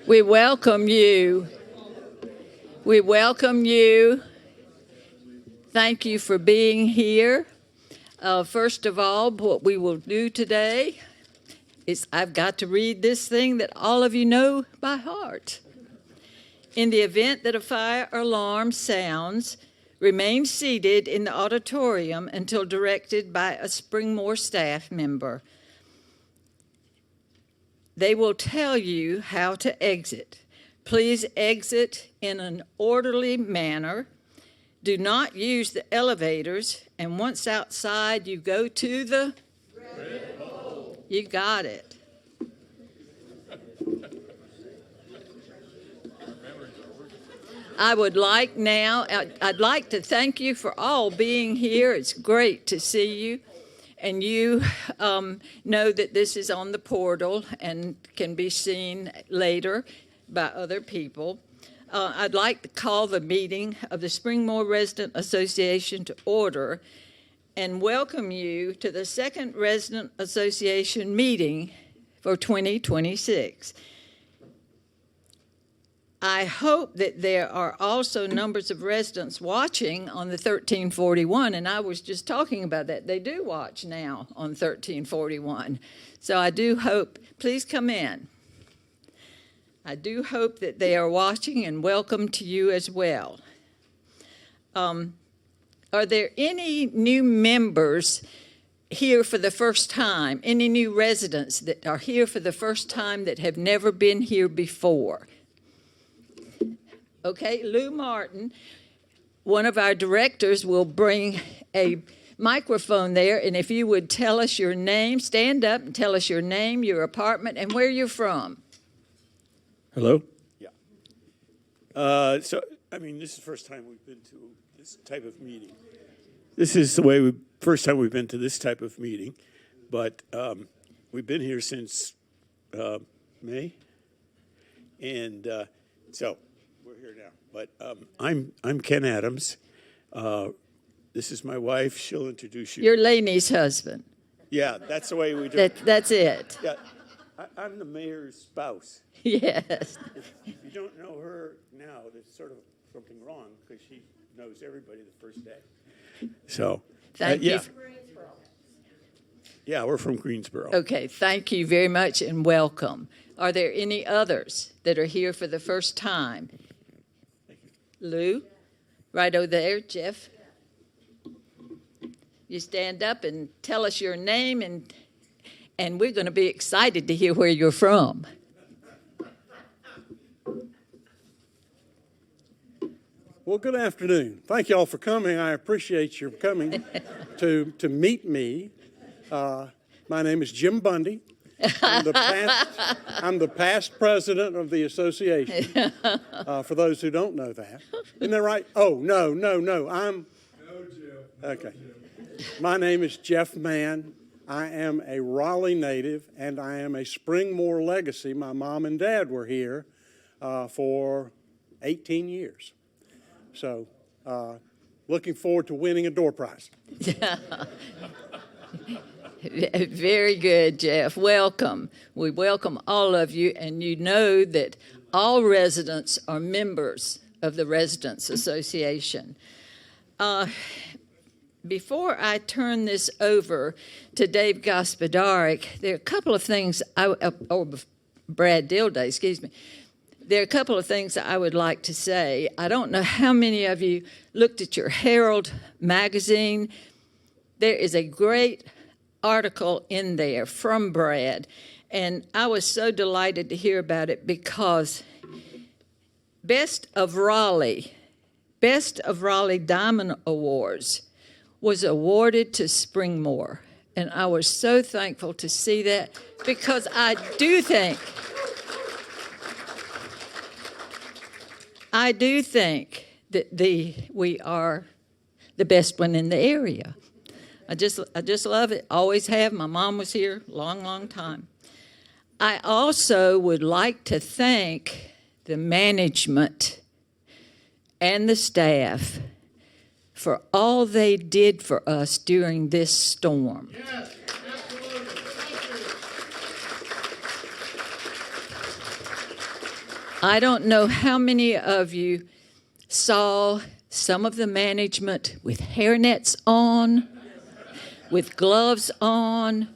We welcome you. We welcome you. Thank you for being here. First of all, what we will do today is I've got to read this thing that all of you know by heart. In the event that a fire alarm sounds, remain seated in the auditorium until directed by a Springmore staff member. They will tell you how to exit. Please exit in an orderly manner. Do not use the elevators, and once outside, you go to the red hole. You got it. I would like now, I'd like to thank you for all being here. It's great to see you. And you know that this is on the portal and can be seen later by other people. I'd like to call the meeting of the Springmore Resident Association to order and welcome you to the second Resident Association meeting for 2026. I hope that there are also numbers of residents watching on the 1341, and I was just talking about that. They do watch now on 1341. So I do hope, please come in. I do hope that they are watching, and welcome to you as well. Are there any new members here for the first time? Any new residents that are here for the first time that have never been here before? Okay, Lou Martin, one of our directors, will bring a microphone there, and if you would tell us your name, stand up and tell us your name, your apartment, and where you're from. Hello? Yeah. This is the first time we've been to this type of meeting. This is the first time we've been to this type of meeting, but we've been here since May, and so we're here now. But I'm Ken Adams. This is my wife. She'll introduce you. You're Laney's husband. Yeah, that's the way we do it. That's it. Yeah, I'm the mayor's spouse. Yes. If you don't know her now, there's sort of something wrong because she knows everybody the first day. So, thank you. Yeah, we're from Greensboro. Okay, thank you very much and welcome. Are there any others that are here for the first time? Lou, right over there, Jeff. You stand up and tell us your name, and we're going to be excited to hear where you're from. Well, good afternoon. Thank you all for coming. I appreciate your coming to meet me. My name is Jim Bundy. I'm the past president of the association, for those who don't know that. Isn't that right? Oh, no. No, Jeff. Okay. My name is Jeff Mann. I am a Raleigh native, and I am a Springmore legacy. My mom and dad were here for 18 years. So, looking forward to winning a door prize. Very good, Jeff. Welcome. We welcome all of you, and you know that all residents are members of the Residents Association. Before I turn this over to Dave Gospodarik, there are a couple of things, or Brad Dilday, excuse me. There are a couple of things that I would like to say. I don't know how many of you looked at your Herald magazine. There is a great article in there from Brad, and I was so delighted to hear about it because Best of Raleigh Diamond Awards was awarded to Springmore, and I was so thankful to see that because I do think that we are the best one in the area. I just love it. Always have. My mom was here long time. I also would like to thank the management and the staff for all they did for us during this storm. Yes, absolutely. Thank you. I don't know how many of you saw some of the management with hairnets on, with gloves on,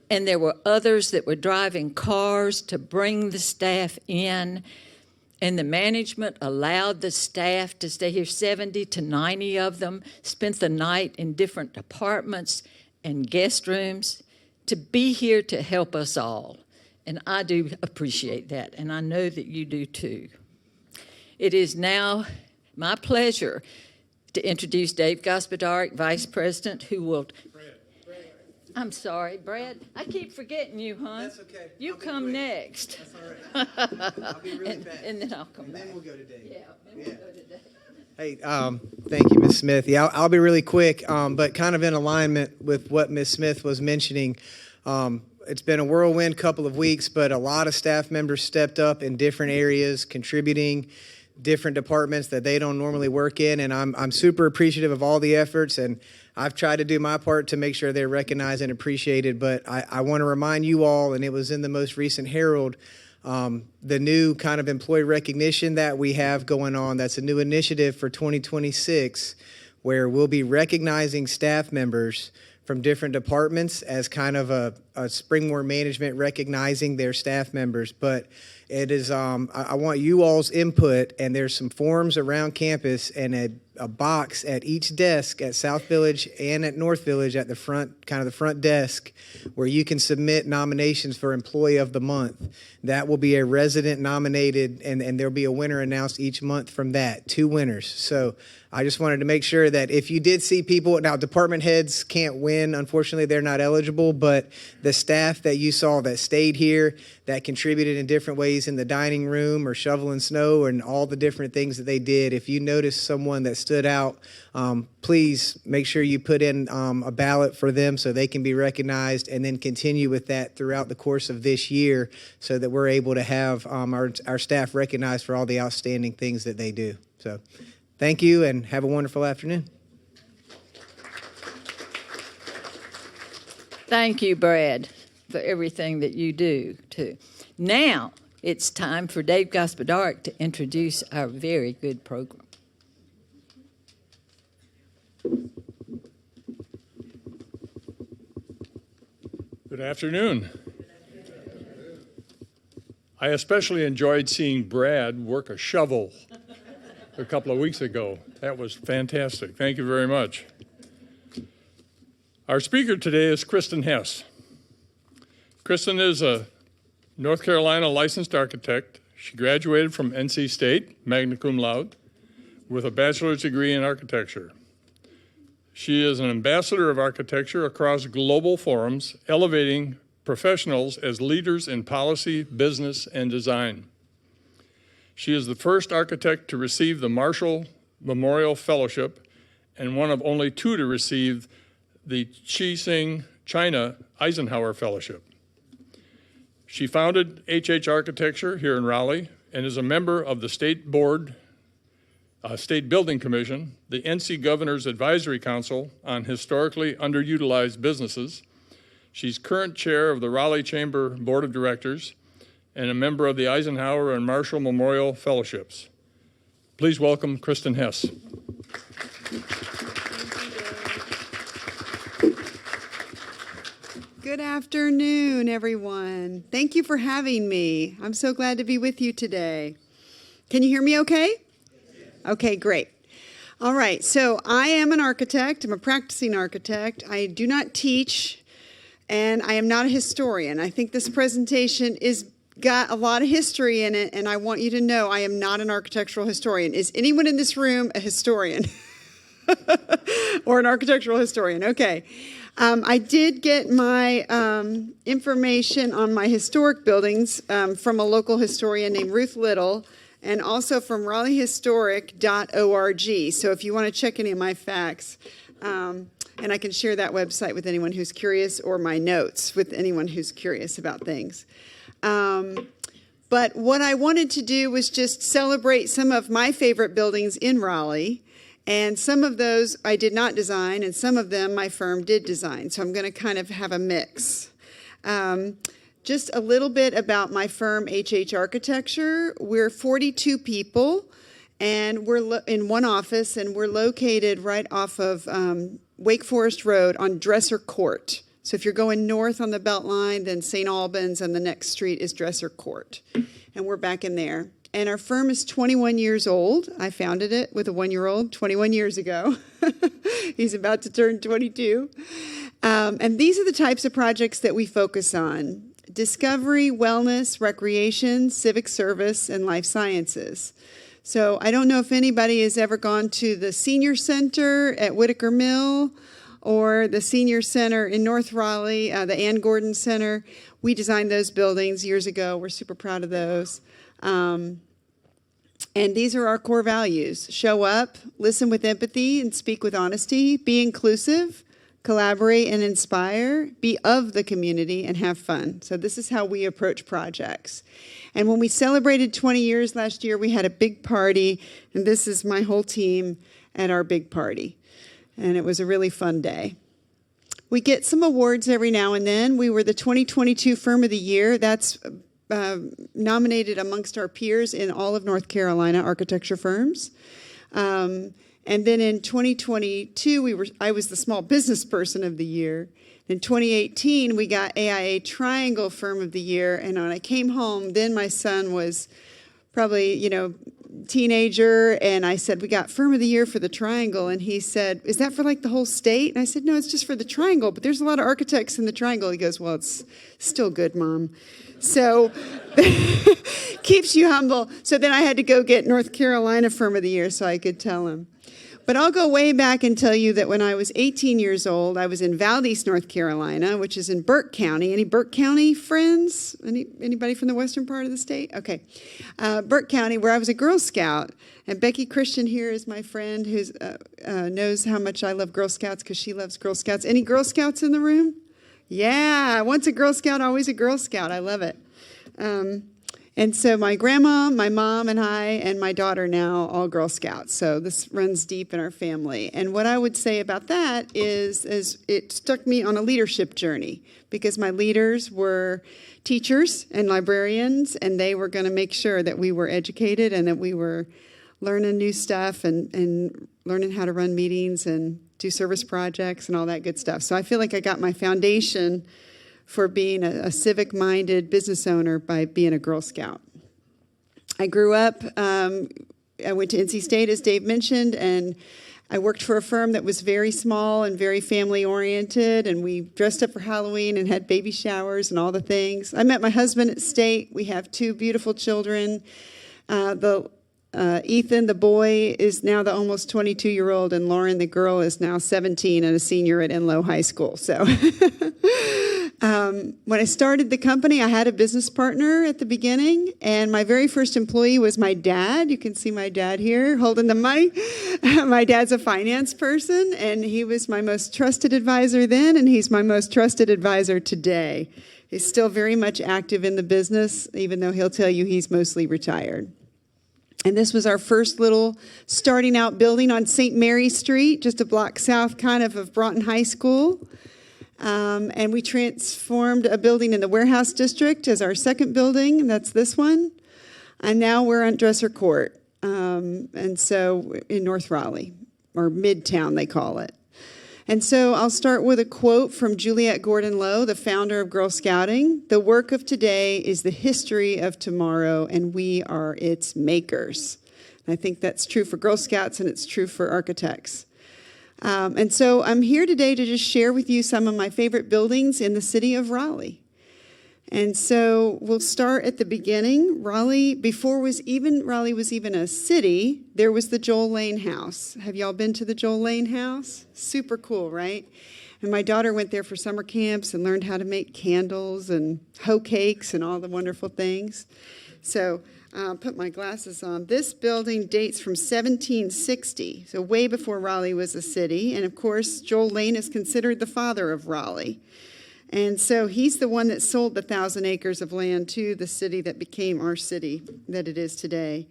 and there were others that were driving cars to bring the staff in. And the management allowed the staff to stay here, 70 to 90 of them, spent the night in different apartments and guest rooms to be here to help us all. And I do appreciate that, and I know that you do too. It is now my pleasure to introduce Dave Gospodarek, Vice President, who will... I'm sorry, Brad. I keep forgetting you, hon. That's okay. You I'll be come quick. next. That's all right. I'll be really fast. And then I'll come And back. then we'll go to Dave. Yeah, then we'll go to Dave. Hey, thank you, Ms. Smith. Yeah, I'll be really quick, but kind of in alignment with what Ms. Smith was mentioning. It's been a whirlwind couple of weeks, but a lot of staff members stepped up in different areas, contributing different departments that they don't normally work in, and I'm super appreciative of all the efforts, and I've tried to do my part to make sure they're recognized and appreciated, but I want to remind you all, and it was in the most recent Herald, the new kind of employee recognition that we have going on. That's a new initiative for 2026 where we'll be recognizing staff members from different departments as kind of a Springmore management recognizing their staff members. But it is, I want you all's input, and there's some forms around campus and a box at each desk at South Village and at North Village at the front, kind of the front desk, where you can submit nominations for Employee of the Month. That will be a resident nominated, and there'll be a winner announced each month from that, 2 winners. So I just wanted to make sure that if you did see people, now department heads can't win, unfortunately they're not eligible, but the staff that you saw that stayed here, that contributed in different ways in the dining room or shoveling snow and all the different things that they did, if you noticed someone that stood out, please make sure you put in a ballot for them so they can be recognized, and then continue with that throughout the course of this year so that we're able to have our staff recognized for all the outstanding things that they do. So thank you, and have a wonderful afternoon. Thank you, Brad, for everything that you do, too. Now, it's time for Dave Gospodarek to introduce our very good program. Good afternoon. I especially enjoyed seeing Brad work a shovel a couple of weeks ago. That was fantastic. Thank you very much. Our speaker today is Kristen Hess. Kristen is a North Carolina licensed architect. She graduated from NC State, magna cum laude, with a bachelor's degree in architecture. She is an ambassador of architecture across global forums, elevating professionals as leaders in policy, business, and design. She is the first architect to receive the Marshall Memorial Fellowship and one of only 2 to receive the Qixing China Eisenhower Fellowship. She founded HH Architecture here in Raleigh and is a member of the State Board, State Building Commission, the NC Governor's Advisory Council on Historically Underutilized Businesses. She's current chair of the Raleigh Chamber Board of Directors and a member of the Eisenhower and Marshall Memorial Fellowships. Please welcome Kristen Hess. Good afternoon, everyone. Thank you for having me. I'm so glad to be with you today. Can you hear me okay? Okay, great. All right, so I am an architect. I'm a practicing architect. I do not teach, and I am not a historian. I think this presentation is got a lot of history in it, and I want you to know I am not an architectural historian. Is anyone in this room a historian? Or an architectural historian? Okay. I did get my information on my historic buildings from a local historian named Ruth Little, and also from raleighhistoric.org. So if you want to check any of my facts, and I can share that website with anyone who's curious, or my notes with anyone who's curious about things. But what I wanted to do was just celebrate some of my favorite buildings in Raleigh. And some of those I did not design, and some of them my firm did design. So I'm going to kind of have a mix. just a little bit about my firm, HH Architecture. We're 42 people, and we're in one office, and we're located right off of Wake Forest Road on Dresser Court. So if you're going north on the Beltline, then St. Albans, and the next street is Dresser Court. And we're back in there. And our firm is 21 years old. I founded it with a 1-year-old 21 years ago. He's about to turn 22. And these are the types of projects that we focus on: discovery, wellness, recreation, civic service, and life sciences. So I don't know if anybody has ever gone to the senior center at Whitaker Mill or the senior center in North Raleigh, the Ann Gordon Center. We designed those buildings years ago. We're super proud of those. And these are our core values: show up, listen with empathy, and speak with honesty, be inclusive, collaborate and inspire, be of the community, and have fun. So this is how we approach projects. And when we celebrated 20 years last year, we had a big party, and this is my whole team at our big party. And it was a really fun day. We get some awards every now and then. We were the 2022 Firm of the Year. That's nominated amongst our peers in all of North Carolina architecture firms. And then in 2022, I was the Small Business Person of the Year. In 2018, we got AIA Triangle Firm of the Year. And when I came home, then my son was probably, teenager, and I said, we got Firm of the Year for the Triangle. And he said, is that for like the whole state? And I said, no, it's just for the Triangle, but there's a lot of architects in the Triangle. He goes, well, it's still good, Mom. So keeps you humble. So then I had to go get North Carolina Firm of the Year so I could tell him. But I'll go way back and tell you that when I was 18 years old, I was in Valdese, North Carolina, which is in Burke County. Any Burke County friends? Anybody from the western part of the state? Okay. Burke County, where I was a Girl Scout. And Becky Christian here is my friend who knows how much I love Girl Scouts because she loves Girl Scouts. Any Girl Scouts in the room? Yeah, once a Girl Scout, always a Girl Scout. I love it. And so my grandma, my mom, and I, and my daughter now, all Girl Scouts. So this runs deep in our family. And what I would say about that is it stuck me on a leadership journey because my leaders were teachers and librarians, and they were going to make sure that we were educated and that we were learning new stuff and learning how to run meetings and do service projects and all that good stuff. So I feel like I got my foundation for being a civic-minded business owner by being a Girl Scout. I grew up, I went to NC State, as Dave mentioned, and I worked for a firm that was very small and very family-oriented, and we dressed up for Halloween and had baby showers and all the things. I met my husband at State. We have 2 beautiful children. Ethan, the boy, is now the almost 22-year-old, and Lauren, the girl, is now 17 and a senior at Enloe High School. So when I started the company, I had a business partner at the beginning, and my very first employee was my dad. You can see my dad here holding the money. My dad's a finance person, and he was my most trusted advisor then, and he's my most trusted advisor today. He's still very much active in the business, even though he'll tell you he's mostly retired. And this was our first little starting out building on St. Mary Street, just a block south kind of Broughton High School. And we transformed a building in the warehouse district as our second building, and that's this one. And now we're on Dresser Court, and so in North Raleigh, or Midtown they call it. And so I'll start with a quote from Juliette Gordon Low, the founder of Girl Scouting. "The work of today is the history of tomorrow, and we are its makers." And I think that's true for Girl Scouts, and it's true for architects. And so I'm here today to just share with you some of my favorite buildings in the city of Raleigh. And so we'll start at the beginning. Raleigh, before Raleigh was even a city, there was the Joel Lane House. Have y'all been to the Joel Lane House? Super cool, right? And my daughter went there for summer camps and learned how to make candles and hoe cakes and all the wonderful things. So I'll put my glasses on. This building dates from 1760, so way before Raleigh was a city. And of course, Joel Lane is considered the father of Raleigh. And so he's the one that sold the 1,000 acres of land to the city that became our city that it is today.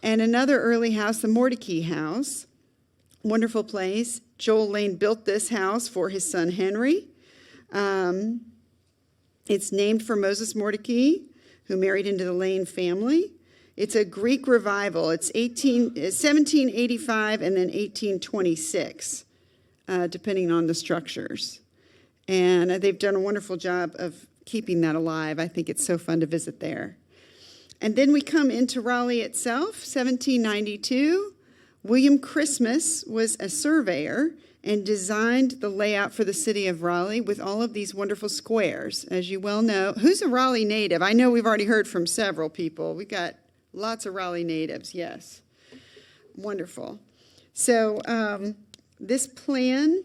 And another early house, the Mordecai House, wonderful place. Joel Lane built this house for his son Henry. It's named for Moses Mordecai, who married into the Lane family. It's a Greek revival. It's 1785 and then 1826, depending on the structures. And they've done a wonderful job of keeping that alive. I think it's so fun to visit there. And then we come into Raleigh itself, 1792. William Christmas was a surveyor and designed the layout for the city of Raleigh with all of these wonderful squares. As you well know, who's a Raleigh native? I know we've already heard from several people. We've got lots of Raleigh natives, yes. Wonderful. So this plan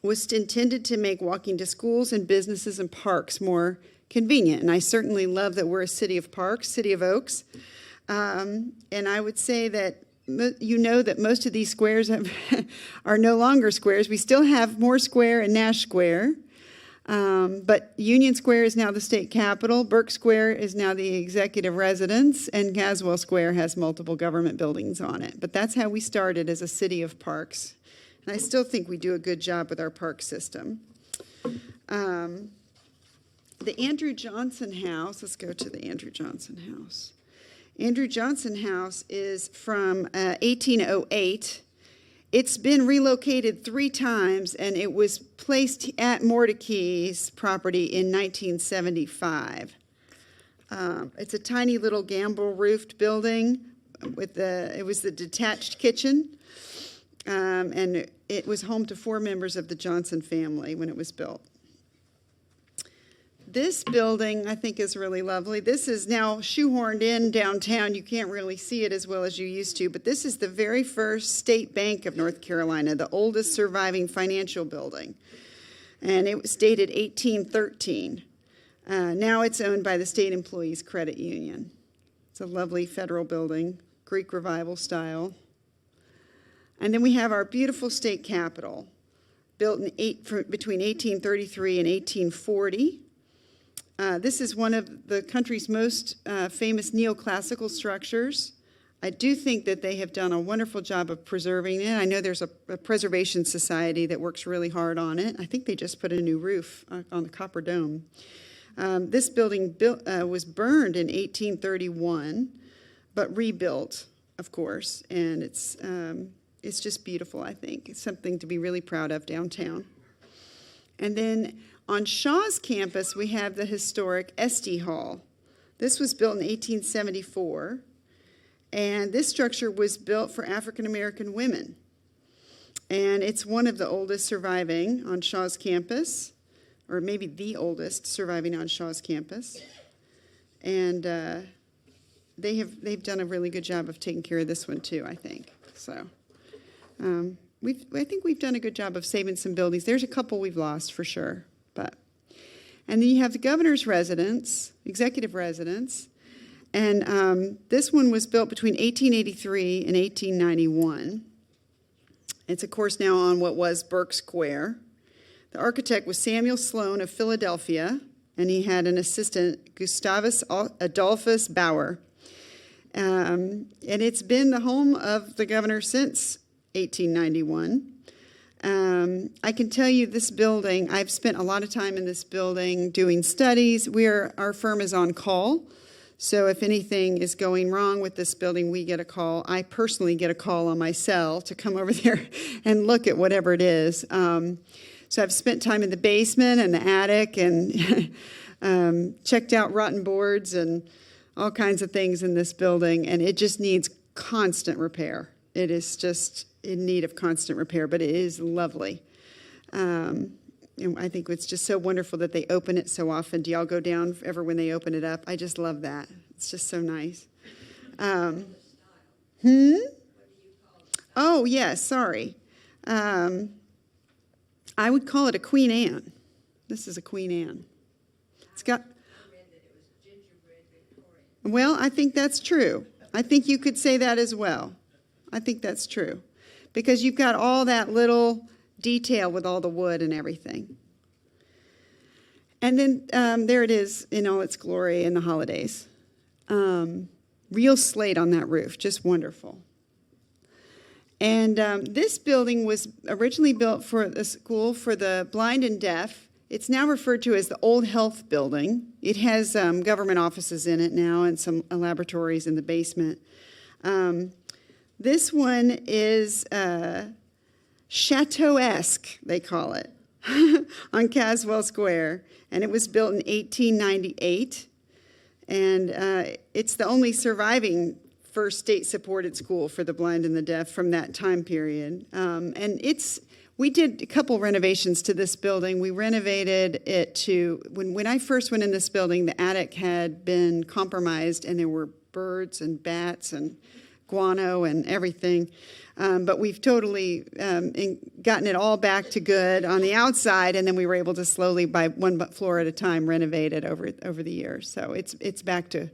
was intended to make walking to schools and businesses and parks more convenient. And I certainly love that we're a city of parks, city of oaks. And I would say that you know that most of these squares are no longer squares. We still have Moore Square and Nash Square. But Union Square is now the state capitol. Burke Square is now the executive residence. And Caswell Square has multiple government buildings on it. But that's how we started as a city of parks. And I still think we do a good job with our park system. The Andrew Johnson House, let's go to the Andrew Johnson House. Andrew Johnson House is from 1808. It's been relocated 3 times, and it was placed at Mordecai's property in 1975. It's a tiny little gambrel-roofed building. It was the detached kitchen, and it was home to 4 members of the Johnson family when it was built. This building, I think, is really lovely. This is now shoehorned in downtown. You can't really see it as well as you used to, but this is the very first State Bank of North Carolina, the oldest surviving financial building. And it was dated 1813. Now it's owned by the State Employees Credit Union. It's a lovely federal building, Greek Revival style. And then we have our beautiful state capitol, built between 1833 and 1840. This is one of the country's most famous neoclassical structures. I do think that they have done a wonderful job of preserving it. I know there's a preservation society that works really hard on it. I think they just put a new roof on the Copper Dome. This building was burned in 1831, but rebuilt, of course, and it's just beautiful, I think. It's something to be really proud of downtown. And then on Shaw's campus, we have the historic Esty Hall. This was built in 1874, and this structure was built for African American women. And it's one of the oldest surviving on Shaw's campus, or maybe the oldest surviving on Shaw's campus. And they've done a really good job of taking care of this one too, I think. So I think we've done a good job of saving some buildings. There's a couple we've lost for sure. And then you have the governor's residence, executive residence, and this one was built between 1883 and 1891. It's, of course, now on what was Burke Square. The architect was Samuel Sloan of Philadelphia, and he had an assistant, Gustavus Adolphus Bauer. And it's been the home of the governor since 1891. I can tell you this building, I've spent a lot of time in this building doing studies. Our firm is on call. So if anything is going wrong with this building, we get a call. I personally get a call on my cell to come over there and look at whatever it is. So I've spent time in the basement and the attic and checked out rotten boards and all kinds of things in this building. And it just needs constant repair. It is just in need of constant repair, but it is lovely. And I think it's just so wonderful that they open it so often. Do y'all go down ever when they open it up? I just love that. It's just so nice. Oh, yes, sorry. I would call it a Queen Anne. This is a Queen Anne. It's got... Well, I think that's true. I think you could say that as well. I think that's true. Because you've got all that little detail with all the wood and everything. And then there it is in all its glory in the holidays. Real slate on that roof, just wonderful. And this building was originally built for the school for the blind and deaf It's now referred to as the Old Health Building. It has government offices in it now and some laboratories in the basement. This one is Chateau-esque, they call it, on Caswell Square. And it was built in 1898. And it's the only surviving first state-supported school for the blind and the deaf from that time period. We did a couple renovations to this building. We renovated it to, when I first went in this building, the attic had been compromised and there were birds and bats and guano and everything. But we've totally gotten it all back to good on the outside, and then we were able to slowly, by one floor at a time, renovate it over the years. So it's back to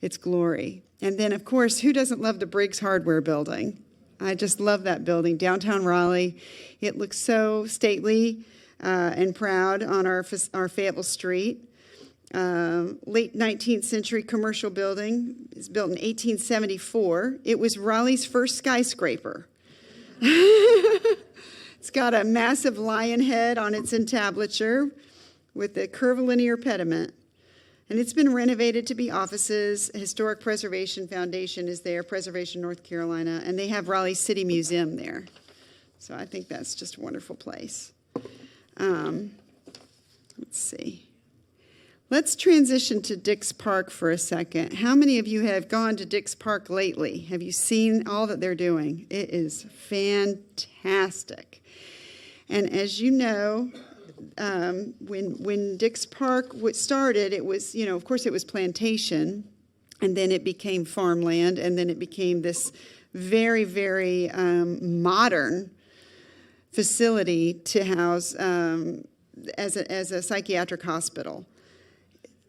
its glory. And then, of course, who doesn't love the Briggs Hardware Building? I just love that building, downtown Raleigh. It looks so stately and proud on our Fayetteville Street. Late 19th century commercial building. It's built in 1874. It was Raleigh's first skyscraper. It's got a massive lion head on its entablature with a curvilinear pediment. And it's been renovated to be offices. Historic Preservation Foundation is there, Preservation, North Carolina, and they have Raleigh City Museum there. So I think that's just a wonderful place. Let's see. Let's transition to Dix Park for a second. How many of you have gone to Dix Park lately? Have you seen all that they're doing? It is fantastic. And as you know, when Dix Park started, it was, of course it was plantation, and then it became farmland, and then it became this very, very modern facility to house as a psychiatric hospital.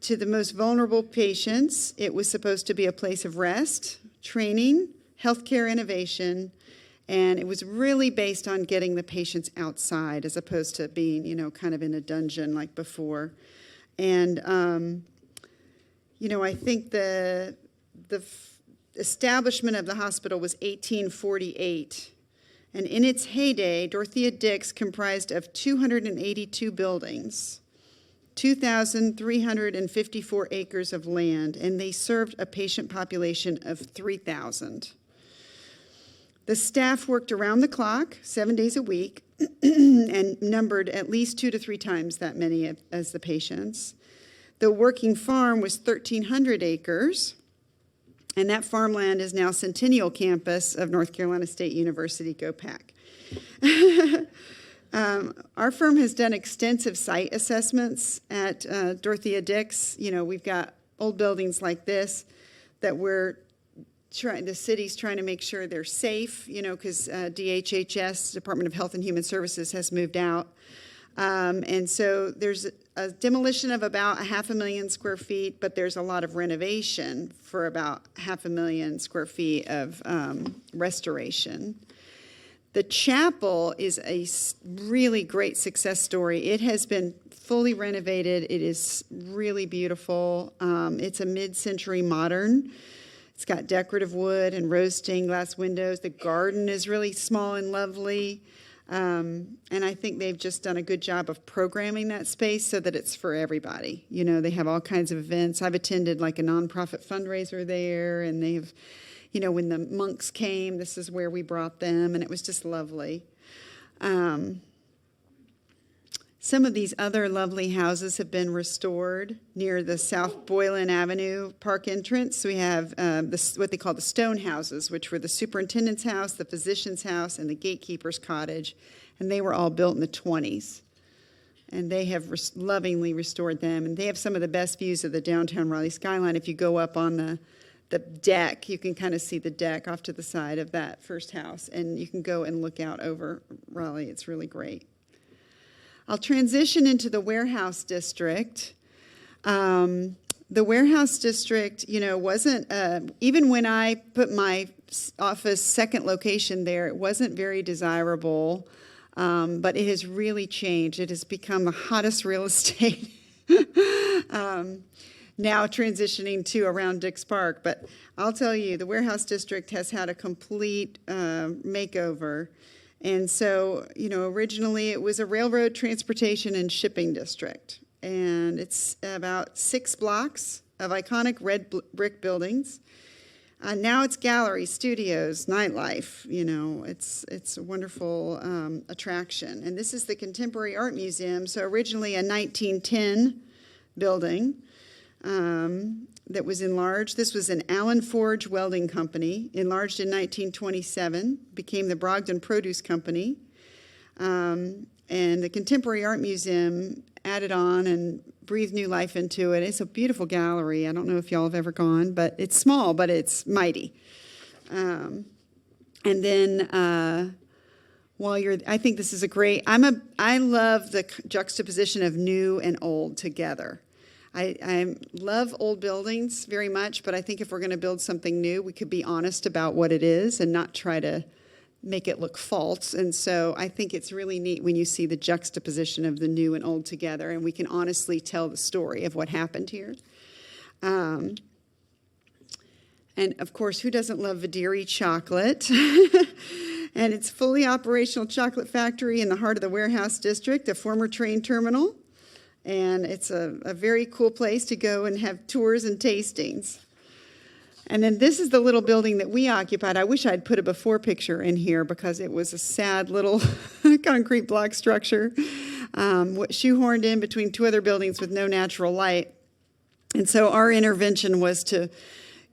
To the most vulnerable patients, it was supposed to be a place of rest, training, healthcare innovation, and it was really based on getting the patients outside as opposed to being, kind of in a dungeon like before. And, I think the establishment of the hospital was 1848. And in its heyday, Dorothea Dix comprised of 282 buildings, 2,354 acres of land, and they served a patient population of 3,000. The staff worked around the clock, 7 days a week, and numbered at least 2 to 3 times that many as the patients. The working farm was 1,300 acres, and that farmland is now Centennial Campus of North Carolina State University. Go Pack. Our firm has done extensive site assessments at Dorothea Dix. We've got old buildings like this that the city's trying to make sure they're safe, because DHHS, Department of Health and Human Services, has moved out. And so there's a demolition of about 500,000 square feet, but there's a lot of renovation for about 500,000 square feet of restoration. The chapel is a really great success story. It has been fully renovated. It is really beautiful. It's a mid-century modern. It's got decorative wood and rose stained glass windows. The garden is really small and lovely. And I think they've just done a good job of programming that space so that it's for everybody. They have all kinds of events. I've attended like a nonprofit fundraiser there, and they've, when the monks came, this is where we brought them, and it was just lovely. Some of these other lovely houses have been restored near the South Boylan Avenue Park entrance. We have what they call the stone houses, which were the superintendent's house, the physician's house, and the gatekeeper's cottage, and they were all built in the 1920s. And they have lovingly restored them, and they have some of the best views of the downtown Raleigh skyline. If you go up on the deck, you can kind of see the deck off to the side of that first house, and you can go and look out over Raleigh. It's really great. I'll transition into the warehouse district. The warehouse district, wasn't, even when I put my office second location there, it wasn't very desirable, but it has really changed. It has become the hottest real estate. Now transitioning to around Dix Park. But I'll tell you, the warehouse district has had a complete makeover. And so, originally it was a railroad transportation and shipping district. And it's about 6 blocks of iconic red brick buildings. Now it's galleries, studios, nightlife. It's a wonderful attraction. And this is the Contemporary Art Museum. So originally a 1910 building that was enlarged. This was an Allen Forge Welding Company, enlarged in 1927, became the Brogdon Produce Company. And the Contemporary Art Museum added on and breathed new life into it. It's a beautiful gallery. I don't know if y'all have ever gone, but it's small, but it's mighty. And then I think this is a great, I love the juxtaposition of new and old together. I love old buildings very much, but I think if we're going to build something new, we could be honest about what it is and not try to make it look false. And so I think it's really neat when you see the juxtaposition of the new and old together, and we can honestly tell the story of what happened here. And of course, who doesn't love Vidiri chocolate? And it's fully operational chocolate factory in the heart of the Warehouse District, a former train terminal. And it's a very cool place to go and have tours and tastings. And then this is the little building that we occupied. I wish I'd put a before picture in here because it was a sad little concrete block structure shoehorned in between 2 other buildings with no natural light. And so our intervention was to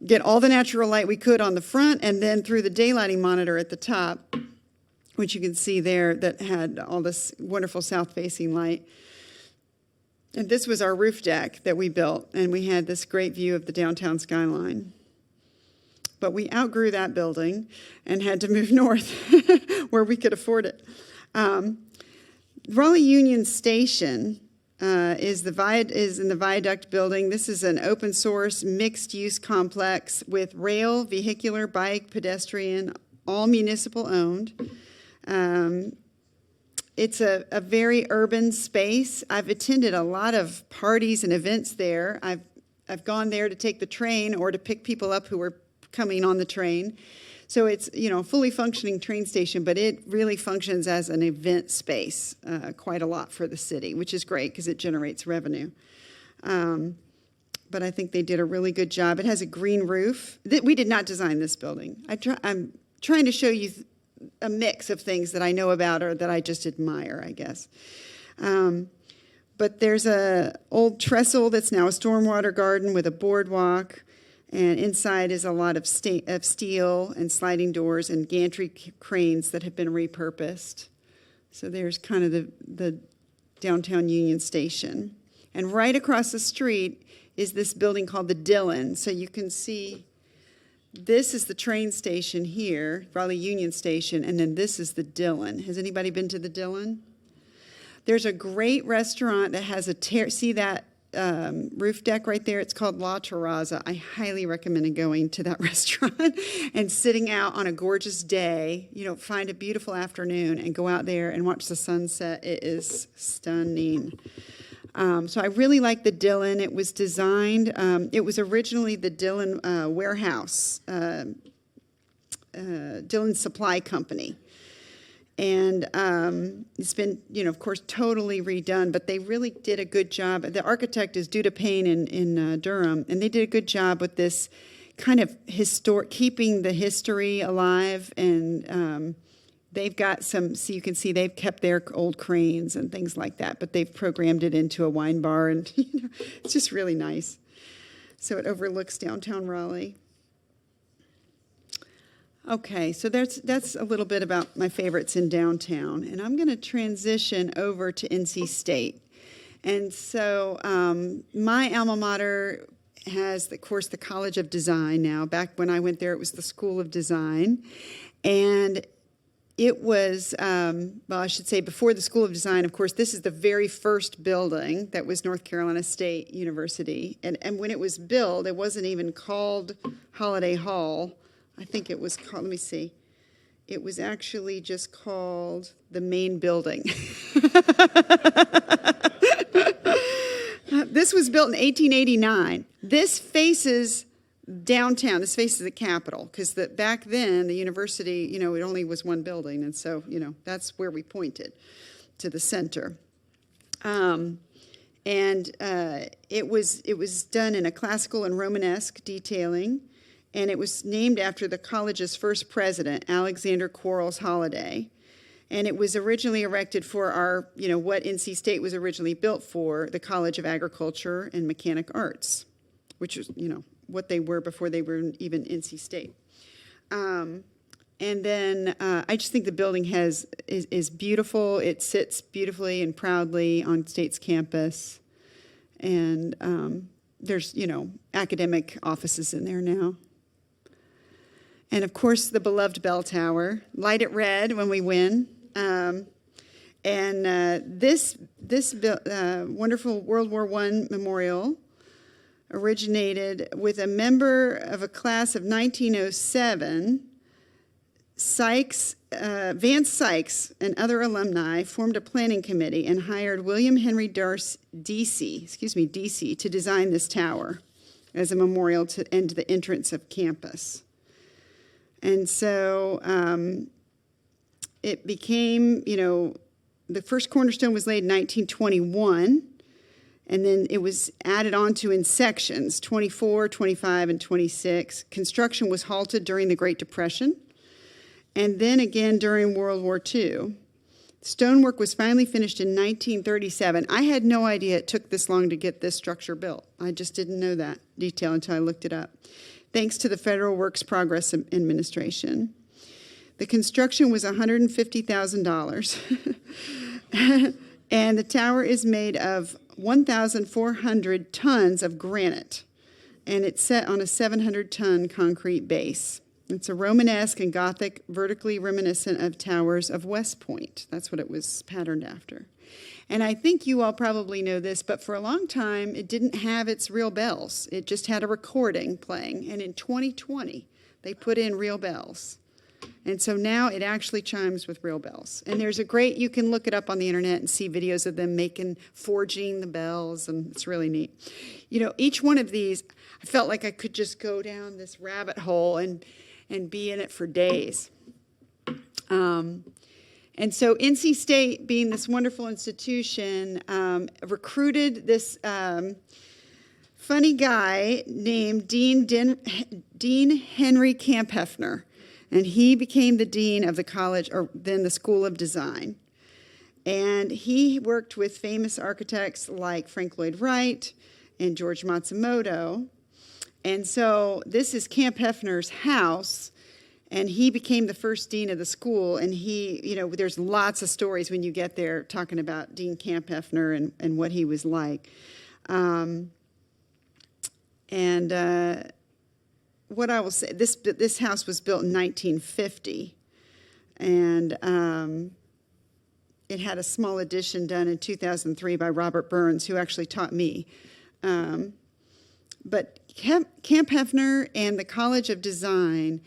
get all the natural light we could on the front and then through the daylighting monitor at the top, which you can see there that had all this wonderful south-facing light. And this was our roof deck that we built, and we had this great view of the downtown skyline. But we outgrew that building and had to move north where we could afford it. Raleigh Union Station is in the Viaduct building. This is an open source mixed use complex with rail, vehicular, bike, pedestrian, all municipal owned. It's a very urban space. I've attended a lot of parties and events there. I've gone there to take the train or to pick people up who were coming on the train. So it's, a fully functioning train station, but it really functions as an event space quite a lot for the city, which is great because it generates revenue. But I think they did a really good job. It has a green roof. We did not design this building. I'm trying to show you a mix of things that I know about or that I just admire, I guess. But there's a old trestle that's now a stormwater garden with a boardwalk. And inside is a lot of steel and sliding doors and gantry cranes that have been repurposed. So there's kind of the downtown Union Station. And right across the street is this building called the Dillon. So you can see this is the train station here, Raleigh Union Station, and then this is the Dillon. Has anybody been to the Dillon? There's a great restaurant that has see that roof deck right there? It's called La Terraza. I highly recommend going to that restaurant and sitting out on a gorgeous day, find a beautiful afternoon and go out there and watch the sunset. It is stunning. So I really like the Dillon. It was designed, it was originally the Dillon Warehouse, Dillon Supply Company. And it's been, of course, totally redone, but they really did a good job. The architect is Duda Payne in Durham, and they did a good job with this kind of keeping the history alive. And they've got so you can see they've kept their old cranes and things like that, but they've programmed it into a wine bar, and it's just really nice. So it overlooks downtown Raleigh. Okay, so that's a little bit about my favorites in downtown, and I'm going to transition over to NC State. And so my alma mater has, of course, the College of Design now. Back when I went there, it was the School of Design. And it was, I should say before the School of Design, of course, this is the very first building that was North Carolina State University. And when it was built, it wasn't even called Holiday Hall. I think it was called, let me see. It was actually just called the main building. This was built in 1889. This faces downtown. This faces the Capitol, because back then, the university, it only was one building, and so, that's where we pointed, to the center. It was done in a classical and Romanesque detailing, and it was named after the college's first president, Alexander Quarles Holliday. And it was originally erected for our, what NC State was originally built for, the College of Agriculture and Mechanic Arts, which is, what they were before they were even NC State. And then I just think the building is beautiful. It sits beautifully and proudly on State's campus. And there's, academic offices in there now. And of course, the beloved bell tower. Light it red when we win. This wonderful World War I memorial originated with a member of a class of 1907. Vance Sykes and other alumni formed a planning committee and hired William Henry DC to design this tower as a memorial to the entrance of campus. And so it became, the first cornerstone was laid in 1921, and then it was added onto in sections, 24, 25, and 26. Construction was halted during the Great Depression, and then again during World War II. Stonework was finally finished in 1937. I had no idea it took this long to get this structure built. I just didn't know that detail until I looked it up, thanks to the Federal Works Progress Administration. The construction was $150,000, and the tower is made of 1,400 tons of granite, and it's set on a 700-ton concrete base. It's a Romanesque and Gothic, vertically reminiscent of towers of West Point. That's what it was patterned after. And I think you all probably know this, but for a long time, it didn't have its real bells. It just had a recording playing, and in 2020, they put in real bells. And so now it actually chimes with real bells. And there's you can look it up on the internet and see videos of them forging the bells, and it's really neat. Each one of these, I felt like I could just go down this rabbit hole and be in it for days. And so NC State, being this wonderful institution, recruited this funny guy named Dean Henry Campheffner. And he became the dean of the college, or then the School of Design. And he worked with famous architects like Frank Lloyd Wright and George Matsumoto. And so this is Campheffner's house, and he became the first dean of the school. And there's lots of stories when you get there talking about Dean Campheffner and what he was like. What I will say, this house was built in 1950, and it had a small addition done in 2003 by Robert Burns, who actually taught me. But Campheffner and the College of Design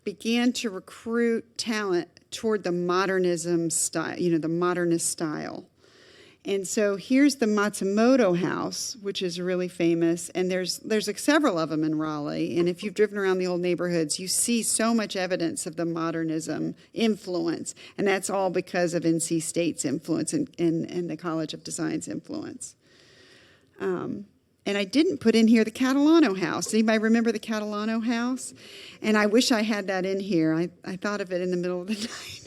began to recruit talent toward the modernism style, the modernist style. And so here's the Matsumoto House, which is really famous, and there's several of them in Raleigh. And if you've driven around the old neighborhoods, you see so much evidence of the modernism influence, and that's all because of NC State's influence and the College of Design's influence. And I didn't put in here the Catalano House. Anybody remember the Catalano House? And I wish I had that in here. I thought of it in the middle of the night.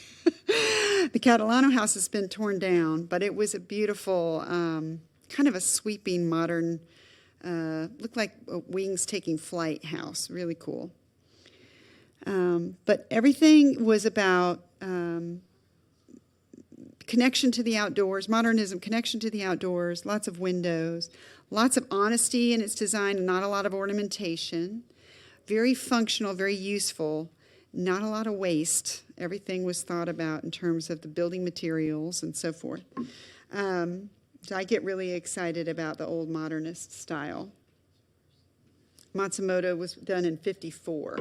The Catalano House has been torn down, but it was a beautiful, kind of a sweeping modern, looked like a wings taking flight house. Really cool. But everything was about connection to the outdoors, modernism, connection to the outdoors, lots of windows, lots of honesty in its design, and not a lot of ornamentation. Very functional, very useful. Not a lot of waste. Everything was thought about in terms of the building materials and so forth. So I get really excited about the old modernist style. Matsumoto was done in 1954.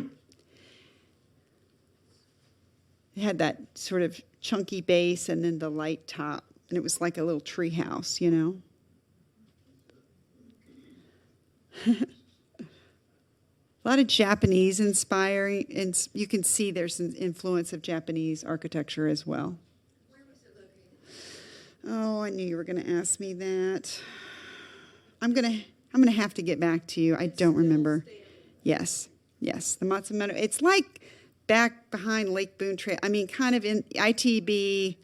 It had that sort of chunky base and then the light top. And it was like a little tree house, a lot of Japanese inspiring, and you can see there's an influence of Japanese architecture as well. Where was it located? Oh, I knew you were going to ask me that. I'm gonna have to get back to you. I don't remember. Yes, the Matsumoto. It's like back behind Lake Boone Trail. I mean, kind of in ITB.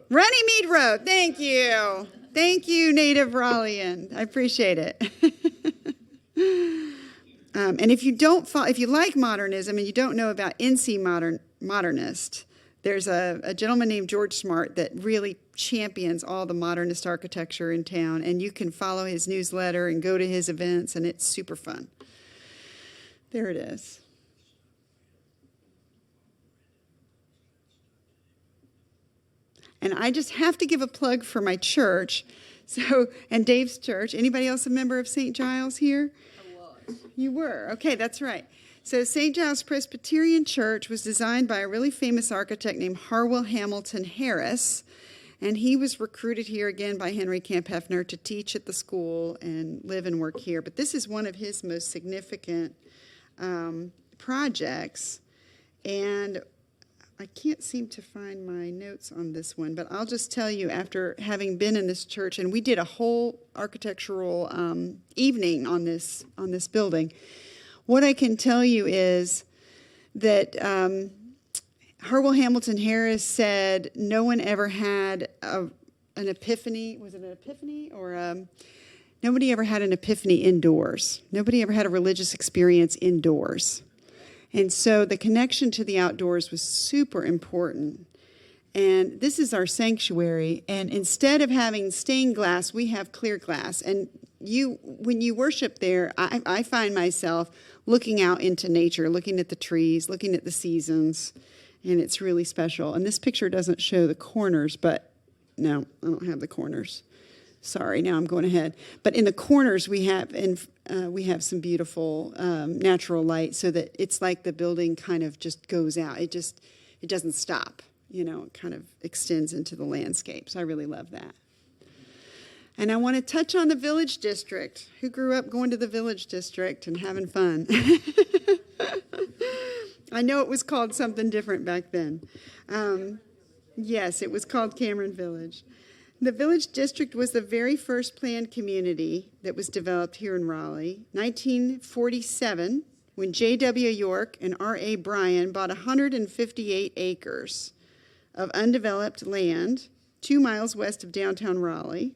Runnymede Road. Thank you. Thank you, native Raleian. I appreciate it. And if you like modernism and you don't know about NC Modernist, there's a gentleman named George Smart that really champions all the modernist architecture in town, and you can follow his newsletter and go to his events, and it's super fun. There it is. And I just have to give a plug for my church. So, and Dave's church. Anybody else a member of St. Giles here? I was. You were. Okay, that's right. So St. Giles Presbyterian Church was designed by a really famous architect named Harwell Hamilton Harris. And he was recruited here again by Henry Camp Hefner to teach at the school and live and work here. But this is one of his most significant projects. And I can't seem to find my notes on this one, but I'll just tell you, after having been in this church, and we did a whole architectural evening on this building, what I can tell you is that Harwell Hamilton Harris said no one ever had an epiphany. Was it an epiphany? Or nobody ever had an epiphany indoors. Nobody ever had a religious experience indoors. And so the connection to the outdoors was super important. And this is our sanctuary. And instead of having stained glass, we have clear glass. And when you worship there, I find myself looking out into nature, looking at the trees, looking at the seasons. And it's really special. And this picture doesn't show the corners, but no, I don't have the corners. Sorry, now I'm going ahead. But in the corners, we have some beautiful natural light, so that it's like the building kind of just goes out. It doesn't stop. It kind of extends into the landscape. So I really love that. And I want to touch on the Village District. Who grew up going to the Village District and having fun? I know it was called something different back then. Yes, it was called Cameron Village. The Village District was the very first planned community that was developed here in Raleigh. 1947, when J.W. York and R.A. Bryan bought 158 acres of undeveloped land 2 miles west of downtown Raleigh,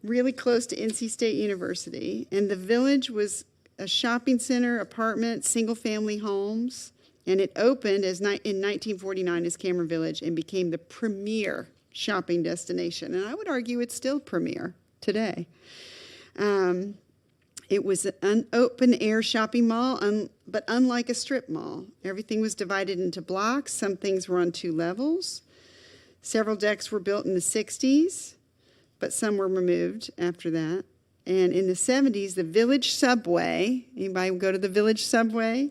really close to NC State University. And the village was a shopping center, apartments, single-family homes, and it opened in 1949 as Cameron Village and became the premier shopping destination. And I would argue it's still premier today. It was an open-air shopping mall, but unlike a strip mall. Everything was divided into blocks. Some things were on 2 levels. Several decks were built in the 60s, but some were removed after that. And in the 70s, the Village Subway, anybody go to the Village Subway?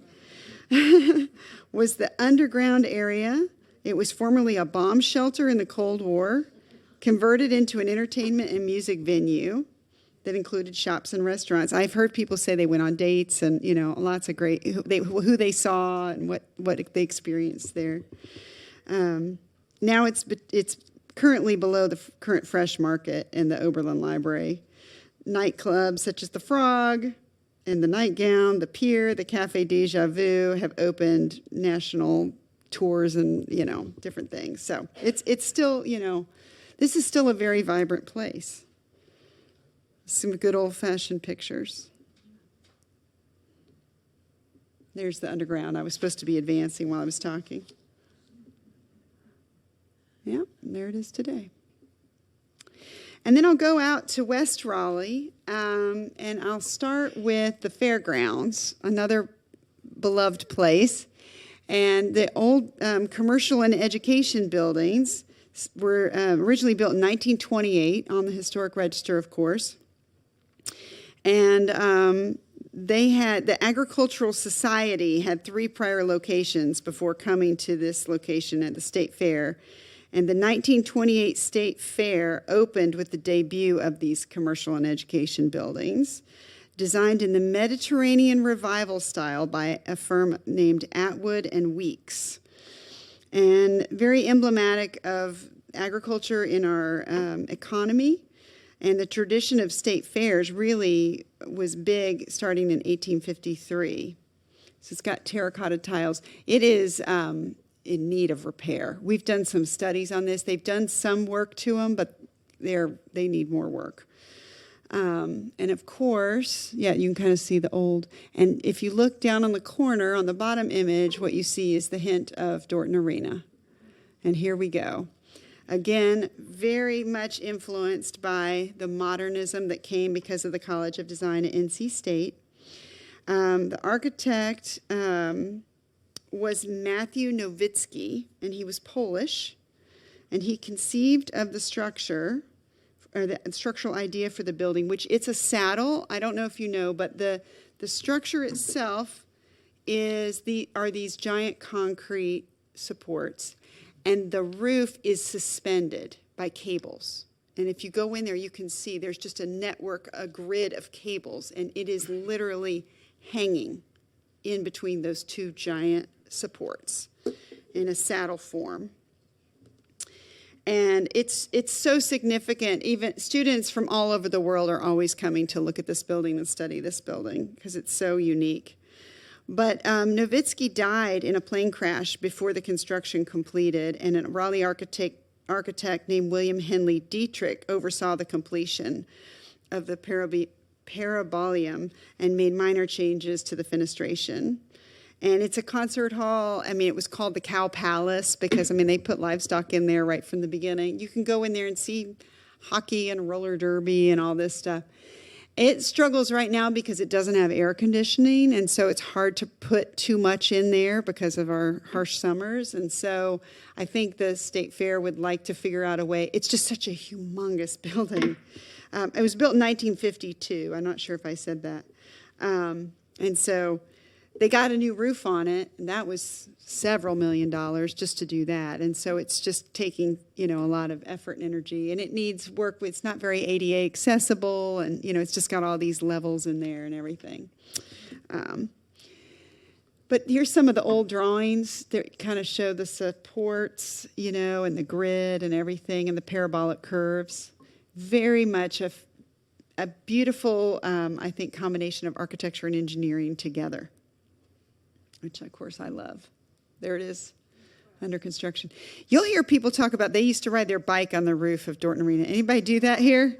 Was the underground area. It was formerly a bomb shelter in the Cold War, converted into an entertainment and music venue that included shops and restaurants. I've heard people say they went on dates and, lots of great, who they saw and what they experienced there. Now it's currently below the current Fresh Market and the Oberlin Library. Nightclubs such as the Frog and the Nightgown, the Pier, the Cafe Deja Vu have opened national tours and, different things. So it's still, this is still a very vibrant place. Some good old-fashioned pictures. There's the underground. I was supposed to be advancing while I was talking. Yeah, there it is today. And then I'll go out to West Raleigh, and I'll start with the fairgrounds, another beloved place. And the old commercial and education buildings were originally built in 1928 on the Historic Register, of course. And the Agricultural Society had 3 prior locations before coming to this location at the State Fair. And the 1928 State Fair opened with the debut of these commercial and education buildings. designed in the Mediterranean revival style by a firm named Atwood and Weeks, and very emblematic of agriculture in our economy. And the tradition of state fairs really was big starting in 1853. So it's got terracotta tiles. It is in need of repair. We've done some studies on this. They've done some work to them, but they need more work. And of course, yeah, you can kind of see the old. And if you look down on the corner, on the bottom image, what you see is the hint of Dorton Arena. And here we go. Again, very much influenced by the modernism that came because of the College of Design at NC State. The architect was Matthew Nowicki, and he was Polish. And he conceived of the structure, or the structural idea for the building, which it's a saddle. I don't know if you know, but the structure itself are these giant concrete supports, and the roof is suspended by cables. And if you go in there, you can see there's just a network, a grid of cables, and it is literally hanging in between those two giant supports in a saddle form. And it's so significant. Even students from all over the world are always coming to look at this building and study this building because it's so unique. But Nowicki died in a plane crash before the construction completed, and a Raleigh architect named William Henley Dietrich oversaw the completion of the parabolium and made minor changes to the fenestration. And it's a concert hall. I mean, it was called the Cow Palace because, they put livestock in there right from the beginning. You can go in there and see hockey and roller derby and all this stuff. It struggles right now because it doesn't have air conditioning, and so it's hard to put too much in there because of our harsh summers. And so I think the State Fair would like to figure out a way. It's just such a humongous building. It was built in 1952. I'm not sure if I said that. And so they got a new roof on it, and that was several $1 million just to do that. And so it's just taking, a lot of effort and energy, and it needs work. It's not very ADA accessible, and, it's just got all these levels in there and everything. But here's some of the old drawings that kind of show the supports, and the grid and everything, and the parabolic curves. Very much a beautiful, I think, combination of architecture and engineering together, which, of course, I love. There it is, under construction. You'll hear people talk about they used to ride their bike on the roof of Dorton Arena. Anybody do that here?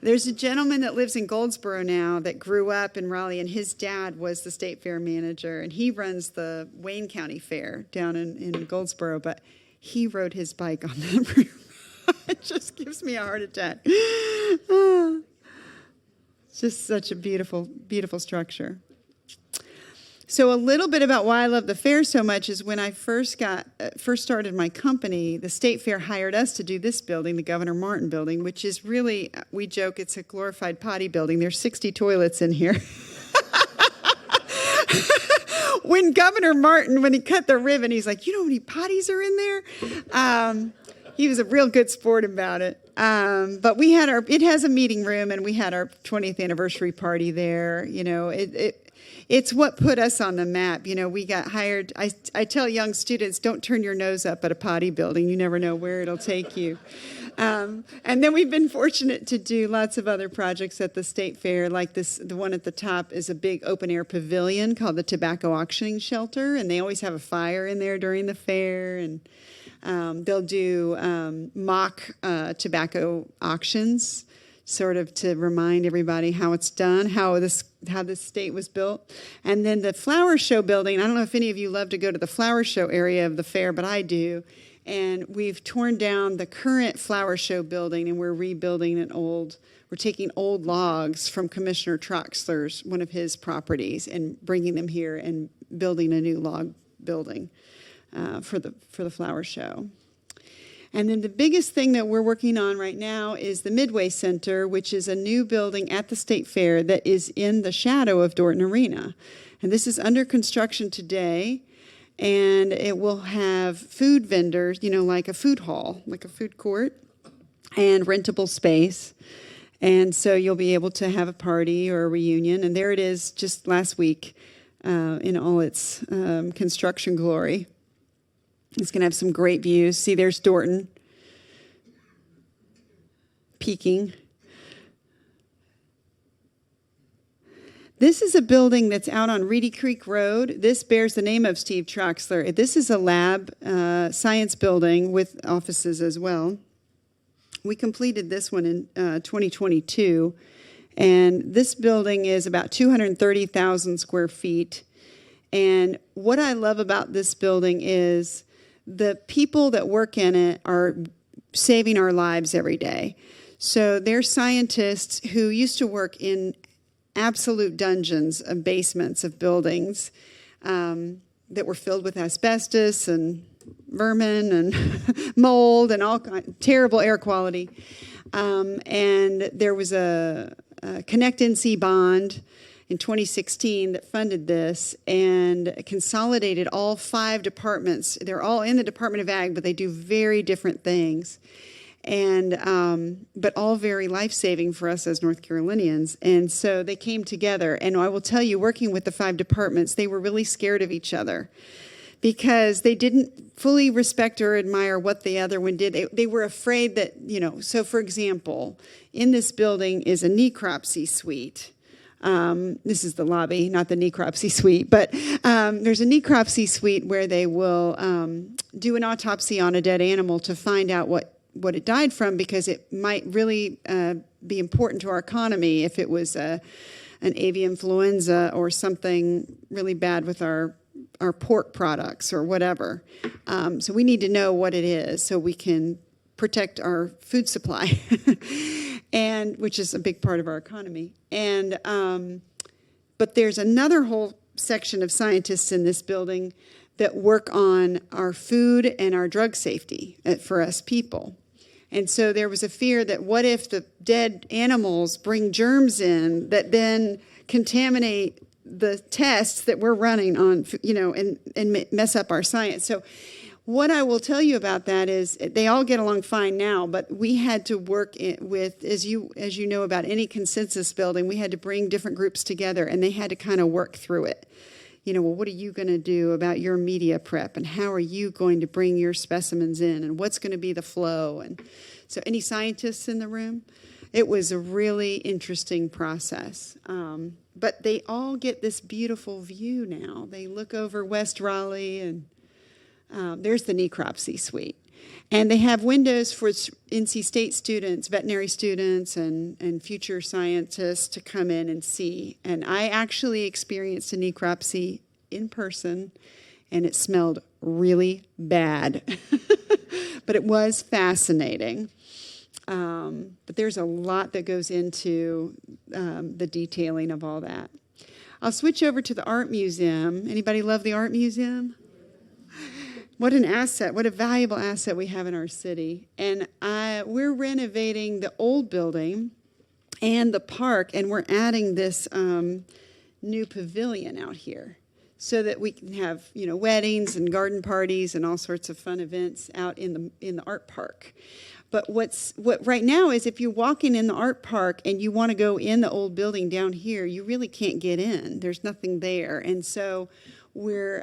There's a gentleman that lives in Goldsboro now that grew up in Raleigh, and his dad was the State Fair manager, and he runs the Wayne County Fair down in Goldsboro, but he rode his bike on the roof. It just gives me a heart attack. It's just such a beautiful, beautiful structure. So a little bit about why I love the fair so much is when I first started my company, the State Fair hired us to do this building, the Governor Martin building, which is really, we joke, it's a glorified potty building. There's 60 toilets in here. When Governor Martin, when he cut the ribbon, he's like, you know how many potties are in there? He was a real good sport about it. But we had it has a meeting room, and we had our 20th anniversary party there. It's what put us on the map. We got hired. I tell young students, don't turn your nose up at a potty building. You never know where it'll take you. And then we've been fortunate to do lots of other projects at the State Fair, like this. The one at the top is a big open-air pavilion called the Tobacco Auctioning Shelter, and they always have a fire in there during the fair, and they'll do mock tobacco auctions, sort of to remind everybody how it's done, how this state was built. And then the flower show building, I don't know if any of you love to go to the flower show area of the fair, but I do. And we've torn down the current flower show building, and we're rebuilding we're taking old logs from Commissioner Troxler's, one of his properties, and bringing them here and building a new log building for the flower show. And then the biggest thing that we're working on right now is the Midway Center, which is a new building at the State Fair that is in the shadow of Dorton Arena. And this is under construction today, and it will have food vendors, like a food hall, like a food court, and rentable space. And so you'll be able to have a party or a reunion. And there it is just last week in all its construction glory. It's going to have some great views. See, there's Dorton peaking. This is a building that's out on Reedy Creek Road. This bears the name of Steve Traxler. This is a lab science building with offices as well. We completed this one in 2022, and this building is about 230,000 square feet. And what I love about this building is the people that work in it are saving our lives every day. So they're scientists who used to work in absolute dungeons of basements of buildings that were filled with asbestos and vermin and mold and all terrible air quality. And there was a Connect NC bond in 2016 that funded this and consolidated all 5 departments. They're all in the Department of Ag, but they do very different things. And but all very life-saving for us as North Carolinians. And so they came together. And I will tell you, working with the 5 departments, they were really scared of each other because they didn't fully respect or admire what the other one did. They were afraid that, so for example, in this building is a necropsy suite. This is the lobby, not the necropsy suite, but there's a necropsy suite where they will do an autopsy on a dead animal to find out what it died from, because it might really be important to our economy if it was an avian influenza or something really bad with our pork products or whatever. So we need to know what it is so we can protect our food supply, and which is a big part of our economy. And but there's another whole section of scientists in this building that work on our food and our drug safety for us people. And so there was a fear that what if the dead animals bring germs in that then contaminate the tests that we're running on, and mess up our science. So what I will tell you about that is they all get along fine now, but we had to work with, as you know about any consensus building, we had to bring different groups together, and they had to kind of work through it. What are you going to do about your media prep, and how are you going to bring your specimens in, and what's going to be the flow? And so any scientists in the room? It was a really interesting process. But they all get this beautiful view now. They look over West Raleigh, and there's the necropsy suite. And they have windows for NC State students, veterinary students, and future scientists to come in and see. And I actually experienced a necropsy in person, and it smelled really bad. But it was fascinating. But there's a lot that goes into the detailing of all that. I'll switch over to the art museum. Anybody love the art museum? What an asset, what a valuable asset we have in our city. And we're renovating the old building and the park, and we're adding this new pavilion out here so that we can have, weddings and garden parties and all sorts of fun events out in the art park. But what right now is, if you're walking in the art park and you want to go in the old building down here, you really can't get in. There's nothing there. And so we're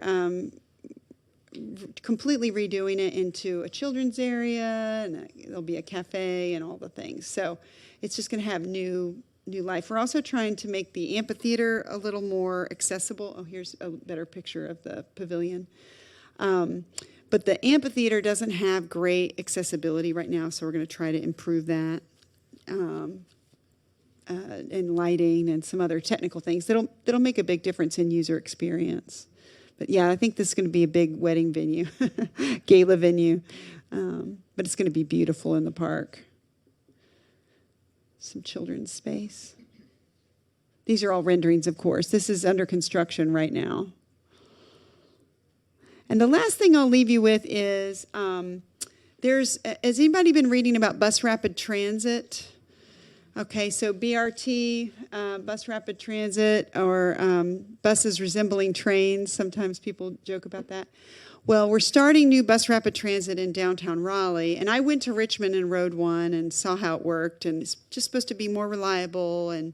completely redoing it into a children's area, and there'll be a cafe and all the things. So it's just going to have new life. We're also trying to make the amphitheater a little more accessible. Oh, here's a better picture of the pavilion. But the amphitheater doesn't have great accessibility right now, so we're going to try to improve that, and lighting and some other technical things that'll make a big difference in user experience. But yeah, I think this is going to be a big wedding venue, gala venue, but it's going to be beautiful in the park. Some children's space. These are all renderings, of course. This is under construction right now. And the last thing I'll leave you with is, has anybody been reading about bus rapid transit? Okay, so BRT, bus rapid transit, or buses resembling trains. Sometimes people joke about that. Well, we're starting new bus rapid transit in downtown Raleigh, and I went to Richmond and rode one and saw how it worked, and it's just supposed to be more reliable and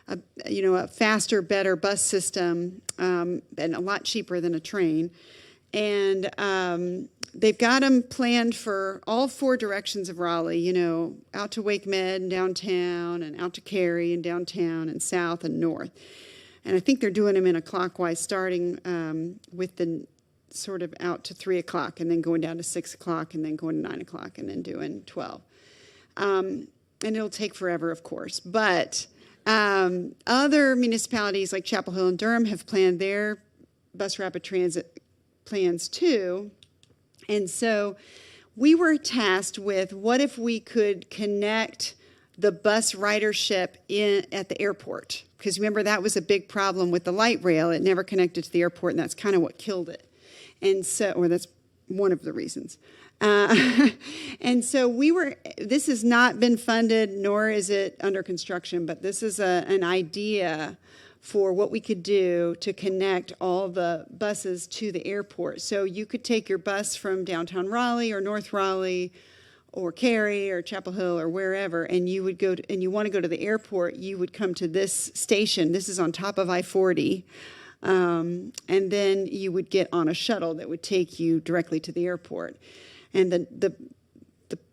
a faster, better bus system, and a lot cheaper than a train. And they've got them planned for all 4 directions of Raleigh, out to Wake Med and downtown, and out to Cary and downtown, and south and north. And I think they're doing them in a clockwise, starting with the sort of out to 3 o'clock, and then going down to 6 o'clock, and then going to 9 o'clock, and then doing 12. And it'll take forever, of course. But other municipalities like Chapel Hill and Durham have planned their bus rapid transit plans too. And so we were tasked with, what if we could connect the bus ridership at the airport? Because remember, that was a big problem with the light rail. It never connected to the airport, and that's kind of what killed it. And so, or that's one of the reasons. And so this has not been funded, nor is it under construction, but this is an idea for what we could do to connect all the buses to the airport. So you could take your bus from downtown Raleigh or North Raleigh or Cary or Chapel Hill or wherever, and you would and you want to go to the airport, you would come to this station. This is on top of I-40. And then you would get on a shuttle that would take you directly to the airport. And the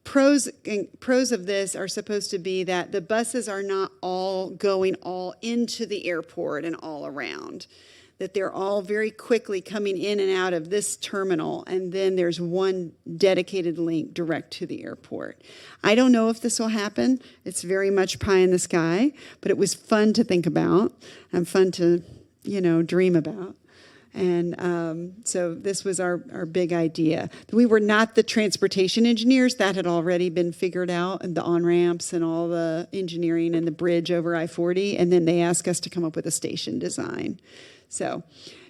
pros of this are supposed to be that the buses are not all going all into the airport and all around, that they're all very quickly coming in and out of this terminal, and then there's one dedicated link direct to the airport. I don't know if this will happen. It's very much pie in the sky, but it was fun to think about and fun to dream about. And so this was our big idea. We were not the transportation engineers. That had already been figured out, and the on-ramps and all the engineering and the bridge over I-40. And then they asked us to come up with a station design. So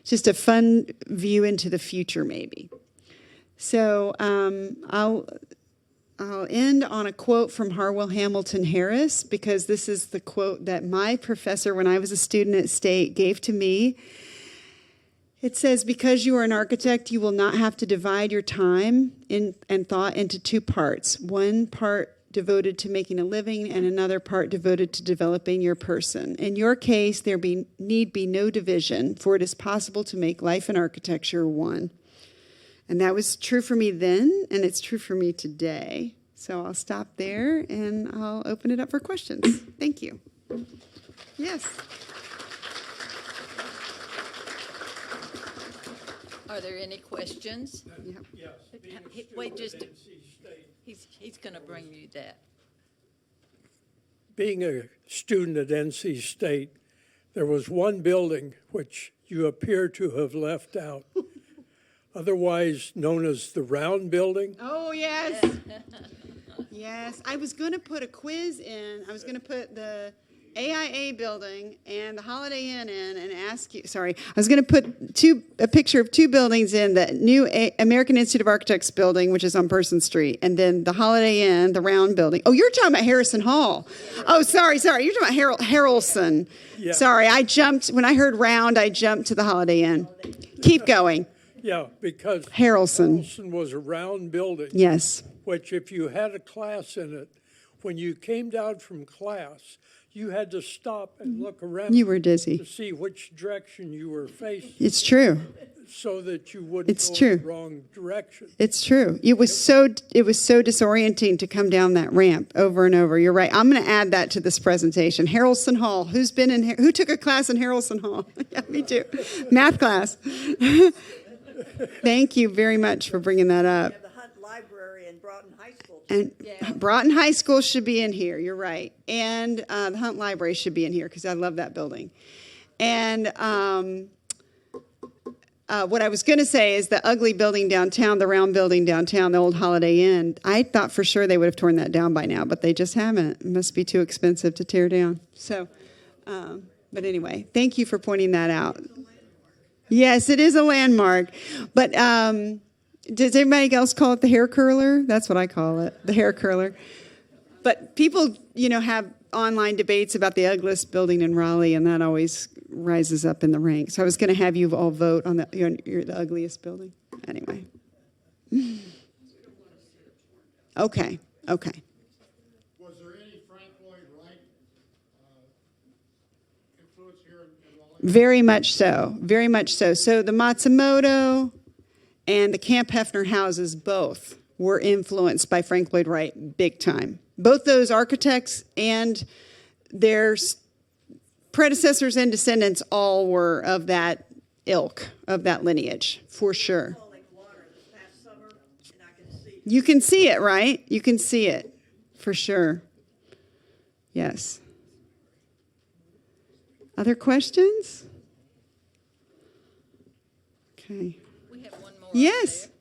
just a fun view into the future, maybe. So I'll end on a quote from Harwell Hamilton Harris, because this is the quote that my professor, when I was a student at State, gave to me. It says, "Because you are an architect, you will not have to divide your time and thought into 2 parts. One part devoted to making a living and another part devoted to developing your person. In your case, there need be no division, for it is possible to make life and architecture one." And that was true for me then, and it's true for me today. So I'll stop there, and I'll open it up for questions. Thank you. Yes. Are there any questions? Yeah. Wait, he's going to bring you that. Being a student at NC State, there was one building which you appear to have left out, otherwise known as the Round Building. Oh, yes. Yes. I was going to put a quiz in. I was going to put the AIA building and the Holiday Inn in and ask you, I was going to put a picture of 2 buildings in, the new American Institute of Architects building, which is on Person Street, and then the Holiday Inn, the Round Building. Oh, you're talking about Harrison Hall. Oh, sorry. You're talking about Harrelson. Yeah. Sorry, when I heard Round, I jumped to the Holiday Inn. Keep going. Yeah, because Harrelson was a round building, Yes. which if you had a class in it, when you came down from class, you had to stop and look around You were to dizzy. see which direction you were facing It's true. so that you wouldn't It's go true. in the wrong direction. It's true. It was so disorienting to come down that ramp over and over. You're right. I'm going to add that to this presentation. Harrelson Hall. Who took a class in Harrelson Hall? Yeah, me too. Math class. Thank you very much for bringing that up. The Hunt Library in Broughton High School. And Broughton High School should be in here. You're right. And the Hunt Library should be in here because I love that building. And what I was going to say is the ugly building downtown, the round building downtown, the old Holiday Inn, I thought for sure they would have torn that down by now, but they just haven't. It must be too expensive to tear down. So, but anyway, thank you for pointing that out. Yes, it is a landmark. But does anybody else call it the hair curler? That's what I call it, the hair curler. But people, have online debates about the ugliest building in Raleigh, and that always rises up in the ranks. So I was going to have you all vote on the ugliest building. Anyway. Okay. Okay. Was there any Frank Lloyd Wright influence here in Raleigh? Very much so. Very much so. So the Matsumoto and the Camp Hefner houses both were influenced by Frank Lloyd Wright big time. Both those architects and their predecessors and descendants all were of that ilk, of that lineage, for sure. Falling water this past summer, and I can see. You can see it, right? You can see it, for sure. Yes. Other questions? Okay. We have one more. Yes. Do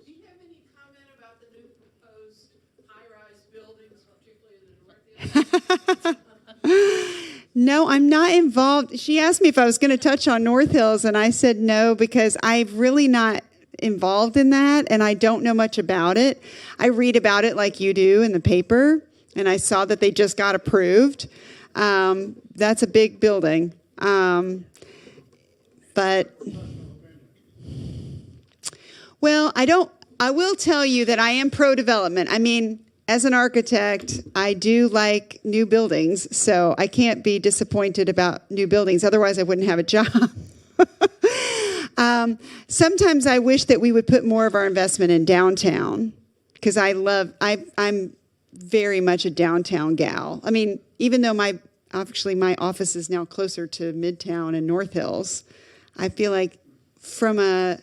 you have any comment about the new proposed high-rise buildings, particularly in the North Hills? No, I'm not involved. She asked me if I was going to touch on North Hills, and I said no because I'm really not involved in that, and I don't know much about it. I read about it like you do in the paper, and I saw that they just got approved. That's a big building. But, well, I will tell you that I am pro-development. I mean, as an architect, I do like new buildings, so I can't be disappointed about new buildings. Otherwise, I wouldn't have a job. Sometimes I wish that we would put more of our investment in downtown because I'm very much a downtown gal. I mean, even though my office is now closer to Midtown and North Hills, I feel like from a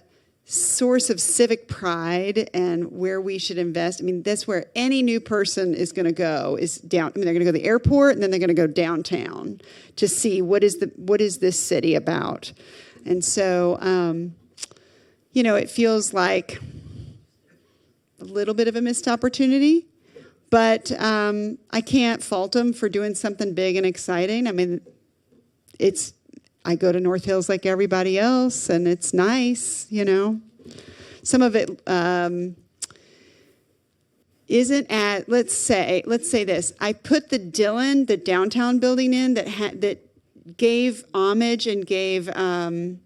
source of civic pride and where we should invest. I mean, that's where any new person is going to go is down. I mean, they're going to go to the airport and then they're going to go downtown to see what is this city about. And so, it feels like a little bit of a missed opportunity, but I can't fault them for doing something big and exciting. I mean, I go to North Hills like everybody else, and it's nice, Some of it isn't at, let's say this. I put the Dillon, the downtown building in that gave homage and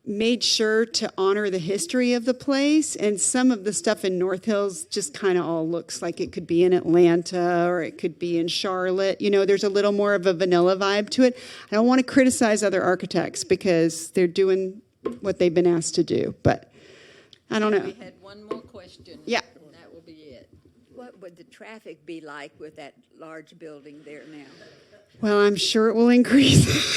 made sure to honor the history of the place. And some of the stuff in North Hills just kind of all looks like it could be in Atlanta or it could be in Charlotte. There's a little more of a vanilla vibe to it. I don't want to criticize other architects because they're doing what they've been asked to do. But I don't know. We had one more question. Yeah. And that will be it. What would the traffic be like with that large building there now? Well, I'm sure it will increase.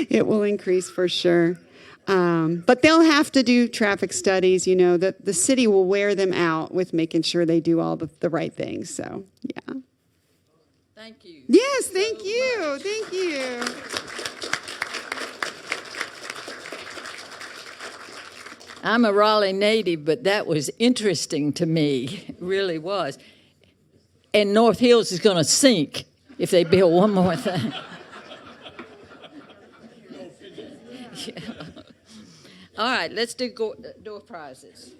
It will increase for sure. But they'll have to do traffic studies, that the city will wear them out with making sure they do all the right things. So, yeah. Thank you. Yes, thank you. Thank you. I'm a Raleigh native, but that was interesting to me. It really was. And North Hills is going to sink if they build one more thing. Yeah. All right, let's do door prizes.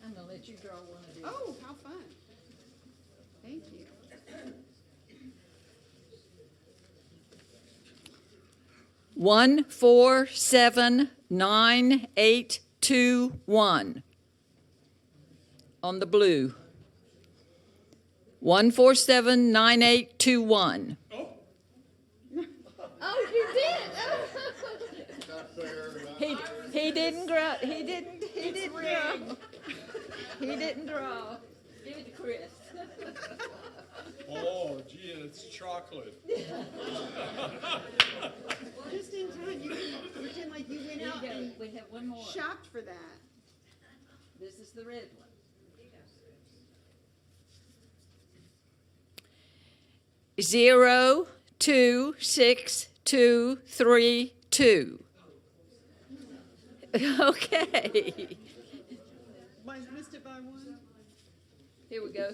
I'm going to let you draw one of these. Oh, how fun. Thank you. 147981 on the blue. 147981. Oh, you did. He didn't draw. He didn't draw. He didn't draw. Give it to Chris. Oh, gee, it's chocolate. Just in time, you can pretend like you went out and We have one more. shopped for that. This is the red one. 02622. Okay. Missed it by one. Here we go.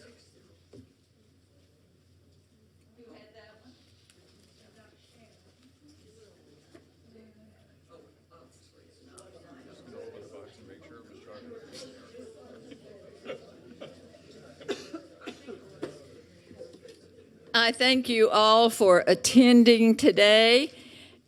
I thank you all for attending today.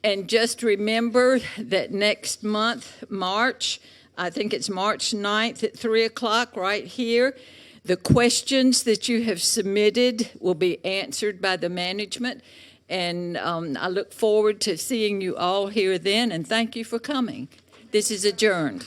And just remember that next month, March, I think it's March 9th at 3 o'clock right here, the questions that you have submitted will be answered by the management. And I look forward to seeing you all here then, and thank you for coming. This is adjourned.